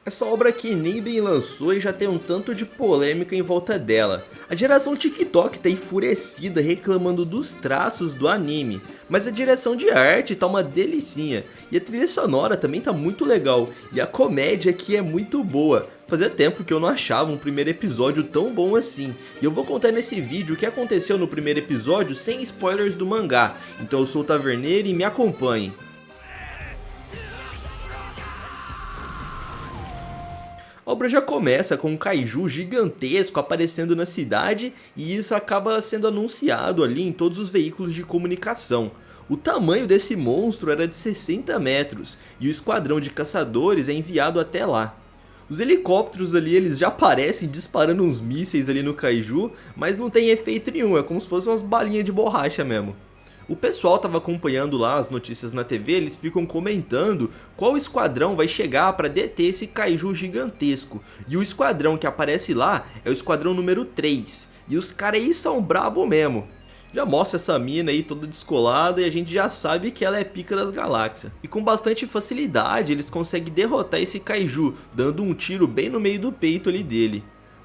Essa obra aqui nem bem lançou e já tem um tanto de polêmica em volta dela. A geração TikTok tá enfurecida reclamando dos traços do anime, mas a direção de arte tá uma delicinha, e a trilha sonora também tá muito legal, e a comédia aqui é muito boa. Fazia tempo que eu não achava um primeiro episódio tão bom assim, e eu vou contar nesse vídeo o que aconteceu no primeiro episódio sem spoilers do mangá, então eu sou o Taverneiro e me acompanhe. A obra já começa com um kaiju gigantesco aparecendo na cidade e isso acaba sendo anunciado ali em todos os veículos de comunicação. O tamanho desse monstro era de 60 metros e o esquadrão de caçadores é enviado até lá. Os helicópteros ali eles já aparecem disparando uns mísseis ali no kaiju, mas não tem efeito nenhum, é como se fossem umas balinhas de borracha mesmo. O pessoal tava acompanhando lá as notícias na TV, eles ficam comentando qual esquadrão vai chegar para deter esse kaiju gigantesco. E o esquadrão que aparece lá é o esquadrão número 3. E os caras aí são brabo mesmo. Já mostra essa mina aí toda descolada e a gente já sabe que ela é pica das galáxias. E com bastante facilidade eles conseguem derrotar esse kaiju, dando um tiro bem no meio do peito ali dele.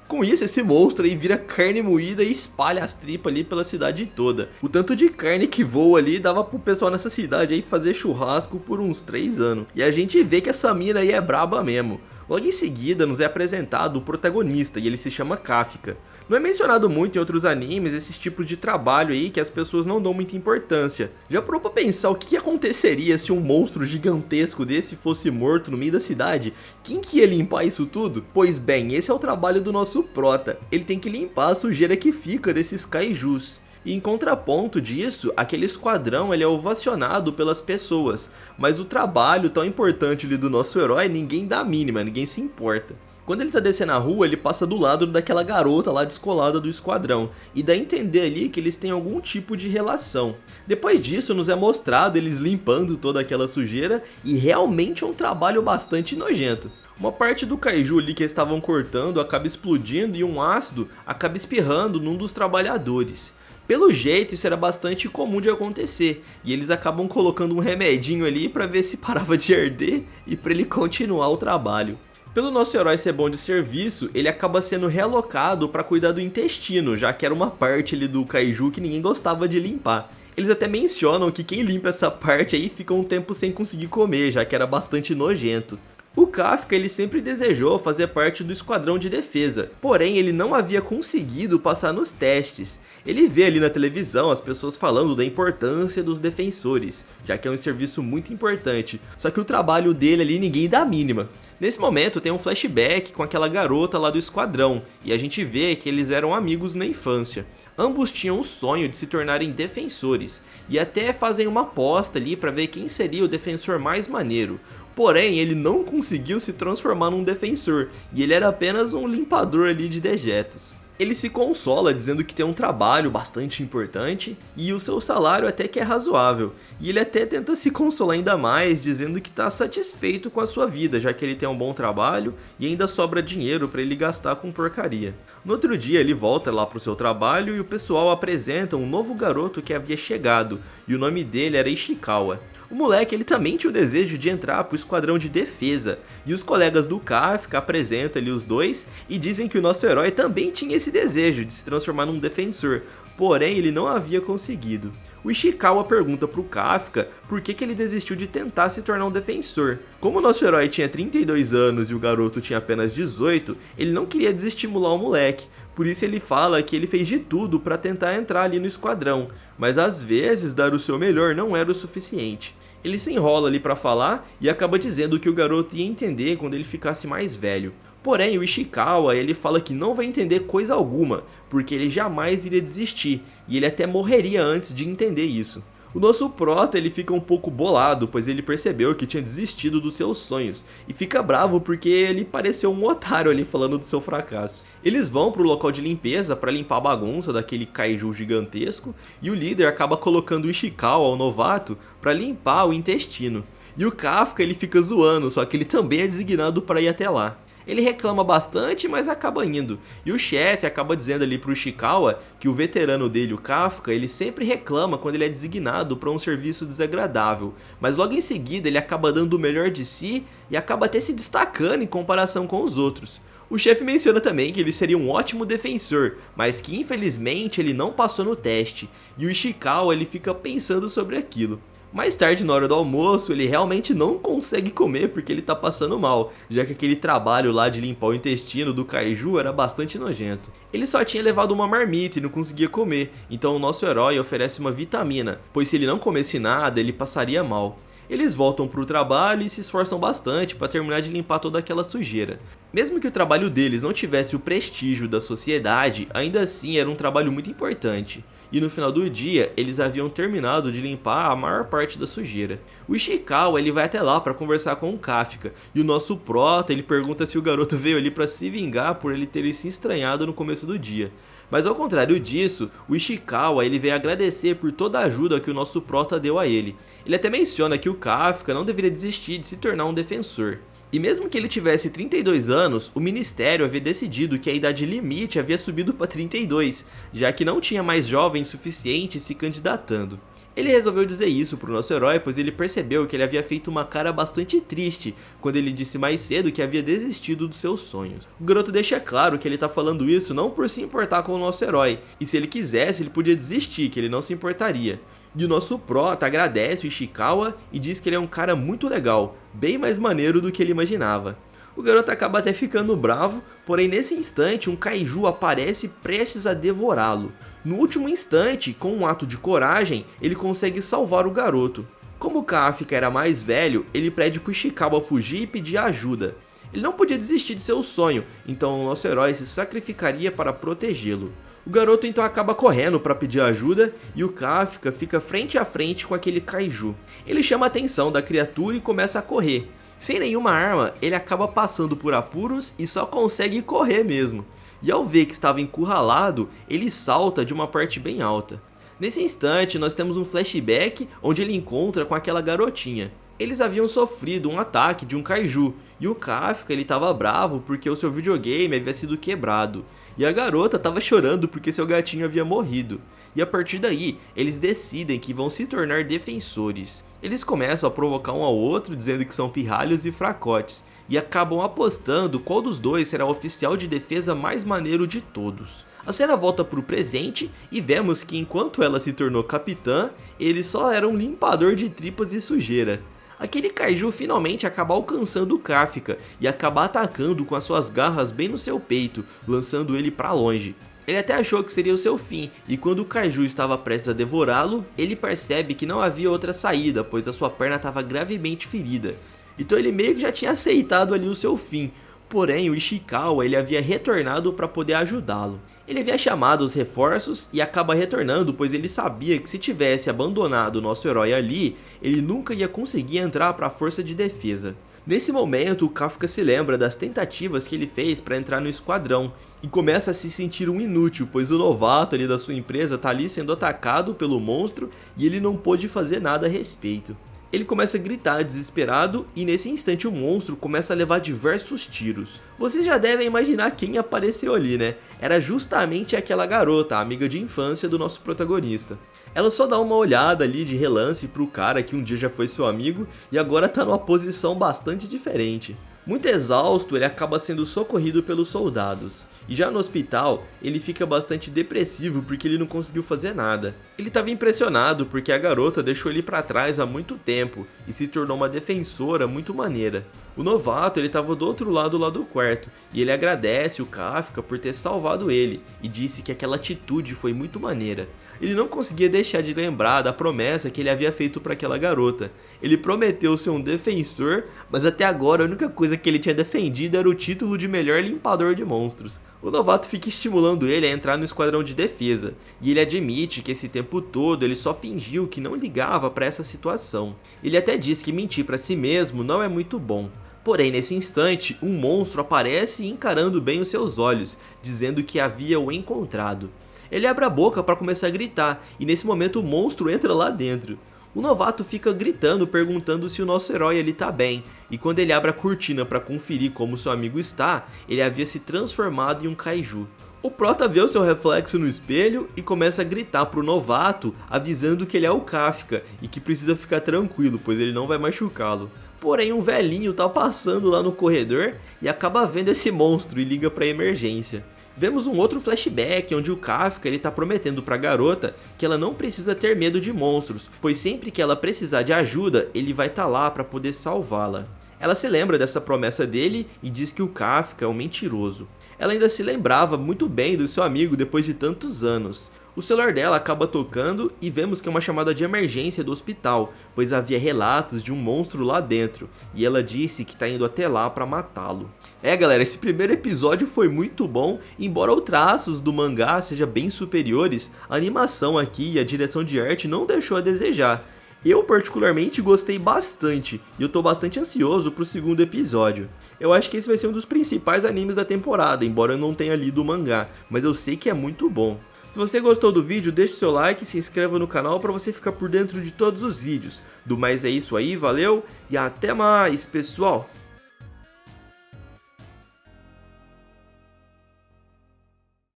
Com isso, esse monstro aí vira carne moída e espalha as tripas ali pela cidade toda. O tanto de carne que voa ali dava pro pessoal nessa cidade aí fazer churrasco por uns 3 anos. E a gente vê que essa mina aí é braba mesmo. Logo em seguida nos é apresentado o protagonista e ele se chama Kafka. Não é mencionado muito em outros animes esses tipos de trabalho aí que as pessoas não dão muita importância. Já parou pra pensar o que aconteceria se um monstro gigantesco desse fosse morto no meio da cidade? Quem que ia limpar isso tudo? Pois bem, esse é o trabalho do nosso prota. Ele tem que limpar a sujeira que fica desses kaijus. E em contraponto disso, aquele esquadrão ele é ovacionado pelas pessoas, mas o trabalho tão importante ali do nosso herói ninguém dá a mínima, ninguém se importa. Quando ele tá descendo a rua, ele passa do lado daquela garota lá descolada do esquadrão, e dá a entender ali que eles têm algum tipo de relação. Depois disso, nos é mostrado eles limpando toda aquela sujeira, e realmente é um trabalho bastante nojento. Uma parte do kaiju ali que eles estavam cortando acaba explodindo e um ácido acaba espirrando num dos trabalhadores. Pelo jeito isso era bastante comum de acontecer, e eles acabam colocando um remedinho ali pra ver se parava de arder e pra ele continuar o trabalho. Pelo nosso herói ser bom de serviço, ele acaba sendo realocado para cuidar do intestino, já que era uma parte ali do kaiju que ninguém gostava de limpar. Eles até mencionam que quem limpa essa parte aí fica um tempo sem conseguir comer, já que era bastante nojento. O Kafka ele sempre desejou fazer parte do esquadrão de defesa, porém ele não havia conseguido passar nos testes. Ele vê ali na televisão as pessoas falando da importância dos defensores, já que é um serviço muito importante, só que o trabalho dele ali ninguém dá a mínima. Nesse momento tem um flashback com aquela garota lá do esquadrão, e a gente vê que eles eram amigos na infância. Ambos tinham o sonho de se tornarem defensores, e até fazem uma aposta ali para ver quem seria o defensor mais maneiro. Porém, ele não conseguiu se transformar num defensor, e ele era apenas um limpador ali de dejetos. Ele se consola dizendo que tem um trabalho bastante importante e o seu salário até que é razoável. E ele até tenta se consolar ainda mais dizendo que está satisfeito com a sua vida, já que ele tem um bom trabalho e ainda sobra dinheiro para ele gastar com porcaria. No outro dia ele volta lá para o seu trabalho e o pessoal apresenta um novo garoto que havia chegado e o nome dele era Ishikawa. O moleque ele também tinha o desejo de entrar pro esquadrão de defesa, e os colegas do Kafka apresentam ali os dois e dizem que o nosso herói também tinha esse desejo de se transformar num defensor, porém ele não havia conseguido. O Ishikawa pergunta pro Kafka por que ele desistiu de tentar se tornar um defensor. Como o nosso herói tinha 32 anos e o garoto tinha apenas 18, ele não queria desestimular o moleque. Por isso ele fala que ele fez de tudo para tentar entrar ali no esquadrão, mas às vezes dar o seu melhor não era o suficiente. Ele se enrola ali para falar e acaba dizendo que o garoto ia entender quando ele ficasse mais velho. Porém, o Ishikawa ele fala que não vai entender coisa alguma, porque ele jamais iria desistir, e ele até morreria antes de entender isso. O nosso prota ele fica um pouco bolado, pois ele percebeu que tinha desistido dos seus sonhos, e fica bravo porque ele pareceu um otário ali falando do seu fracasso. Eles vão pro local de limpeza para limpar a bagunça daquele kaiju gigantesco, e o líder acaba colocando o Ishikawa, o novato, para limpar o intestino. E o Kafka ele fica zoando, só que ele também é designado para ir até lá. Ele reclama bastante, mas acaba indo. E o chefe acaba dizendo ali pro Ishikawa que o veterano dele, o Kafka, ele sempre reclama quando ele é designado para um serviço desagradável. Mas logo em seguida ele acaba dando o melhor de si e acaba até se destacando em comparação com os outros. O chefe menciona também que ele seria um ótimo defensor, mas que infelizmente ele não passou no teste. E o Ishikawa ele fica pensando sobre aquilo. Mais tarde, na hora do almoço, ele realmente não consegue comer porque ele tá passando mal, já que aquele trabalho lá de limpar o intestino do Kaiju era bastante nojento. Ele só tinha levado uma marmita e não conseguia comer, então o nosso herói oferece uma vitamina, pois se ele não comesse nada, ele passaria mal. Eles voltam pro trabalho e se esforçam bastante para terminar de limpar toda aquela sujeira. Mesmo que o trabalho deles não tivesse o prestígio da sociedade, ainda assim era um trabalho muito importante. E no final do dia, eles haviam terminado de limpar a maior parte da sujeira. O Ishikawa ele vai até lá para conversar com o Kafka, e o nosso prota ele pergunta se o garoto veio ali para se vingar por ele ter se estranhado no começo do dia. Mas ao contrário disso, o Ishikawa ele veio agradecer por toda a ajuda que o nosso prota deu a ele. Ele até menciona que o Kafka não deveria desistir de se tornar um defensor. E mesmo que ele tivesse 32 anos, o ministério havia decidido que a idade limite havia subido para 32, já que não tinha mais jovens suficientes se candidatando. Ele resolveu dizer isso pro nosso herói, pois ele percebeu que ele havia feito uma cara bastante triste quando ele disse mais cedo que havia desistido dos seus sonhos. O garoto deixa claro que ele tá falando isso não por se importar com o nosso herói, e se ele quisesse ele podia desistir, que ele não se importaria. E o nosso prota agradece o Ishikawa e diz que ele é um cara muito legal, bem mais maneiro do que ele imaginava. O garoto acaba até ficando bravo, porém nesse instante um Kaiju aparece prestes a devorá-lo. No último instante, com um ato de coragem, ele consegue salvar o garoto. Como o Kafka era mais velho, ele pede pro Ishikawa fugir e pedir ajuda. Ele não podia desistir de seu sonho, então o nosso herói se sacrificaria para protegê-lo. O garoto então acaba correndo para pedir ajuda e o Kafka fica frente a frente com aquele Kaiju. Ele chama a atenção da criatura e começa a correr. Sem nenhuma arma, ele acaba passando por apuros e só consegue correr mesmo. E ao ver que estava encurralado, ele salta de uma parte bem alta. Nesse instante, nós temos um flashback onde ele encontra com aquela garotinha. Eles haviam sofrido um ataque de um Kaiju e o Kafka ele estava bravo porque o seu videogame havia sido quebrado. E a garota estava chorando porque seu gatinho havia morrido. E a partir daí, eles decidem que vão se tornar defensores. Eles começam a provocar um ao outro, dizendo que são pirralhos e fracotes. E acabam apostando qual dos dois será o oficial de defesa mais maneiro de todos. A cena volta para o presente e vemos que enquanto ela se tornou capitã, ele só era um limpador de tripas e sujeira. Aquele Kaiju finalmente acaba alcançando o Kafka e acaba atacando com as suas garras bem no seu peito, lançando ele para longe. Ele até achou que seria o seu fim, e quando o Kaiju estava prestes a devorá-lo, ele percebe que não havia outra saída, pois a sua perna estava gravemente ferida. Então ele meio que já tinha aceitado ali o seu fim, porém o Ishikawa ele havia retornado para poder ajudá-lo. Ele havia chamado os reforços e acaba retornando, pois ele sabia que se tivesse abandonado o nosso herói ali, ele nunca ia conseguir entrar para a força de defesa. Nesse momento, o Kafka se lembra das tentativas que ele fez para entrar no esquadrão e começa a se sentir um inútil, pois o novato ali da sua empresa está ali sendo atacado pelo monstro e ele não pôde fazer nada a respeito. Ele começa a gritar desesperado e nesse instante o monstro começa a levar diversos tiros. Vocês já devem imaginar quem apareceu ali, né? Era justamente aquela garota, a amiga de infância do nosso protagonista. Ela só dá uma olhada ali de relance pro cara que um dia já foi seu amigo e agora tá numa posição bastante diferente. Muito exausto, ele acaba sendo socorrido pelos soldados. E já no hospital, ele fica bastante depressivo porque ele não conseguiu fazer nada. Ele estava impressionado porque a garota deixou ele para trás há muito tempo e se tornou uma defensora muito maneira. O novato ele estava do outro lado lá do quarto e ele agradece o Kafka por ter salvado ele e disse que aquela atitude foi muito maneira. Ele não conseguia deixar de lembrar da promessa que ele havia feito para aquela garota. Ele prometeu ser um defensor, mas até agora a única coisa que ele tinha defendido era o título de melhor limpador de monstros. O novato fica estimulando ele a entrar no esquadrão de defesa, e ele admite que esse tempo todo ele só fingiu que não ligava para essa situação. Ele até diz que mentir para si mesmo não é muito bom. Porém, nesse instante, um monstro aparece encarando bem os seus olhos, dizendo que havia o encontrado. Ele abre a boca para começar a gritar, e nesse momento o monstro entra lá dentro. O novato fica gritando, perguntando se o nosso herói ele tá bem, e quando ele abre a cortina para conferir como seu amigo está, ele havia se transformado em um kaiju. O prota vê o seu reflexo no espelho e começa a gritar pro novato, avisando que ele é o Kafka e que precisa ficar tranquilo, pois ele não vai machucá-lo. Porém, um velhinho tá passando lá no corredor e acaba vendo esse monstro e liga pra emergência. Vemos um outro flashback onde o Kafka ele tá prometendo pra garota que ela não precisa ter medo de monstros, pois sempre que ela precisar de ajuda, ele vai estar lá para poder salvá-la. Ela se lembra dessa promessa dele e diz que o Kafka é um mentiroso. Ela ainda se lembrava muito bem do seu amigo depois de tantos anos. O celular dela acaba tocando e vemos que é uma chamada de emergência do hospital, pois havia relatos de um monstro lá dentro, e ela disse que está indo até lá para matá-lo. Galera, esse primeiro episódio foi muito bom, embora os traços do mangá sejam bem superiores, a animação aqui e a direção de arte não deixou a desejar. Eu particularmente gostei bastante, e eu tô bastante ansioso pro segundo episódio. Eu acho que esse vai ser um dos principais animes da temporada, embora eu não tenha lido o mangá, mas eu sei que é muito bom. Se você gostou do vídeo, deixe seu like e se inscreva no canal para você ficar por dentro de todos os vídeos. Do mais é isso aí, valeu e até mais, pessoal!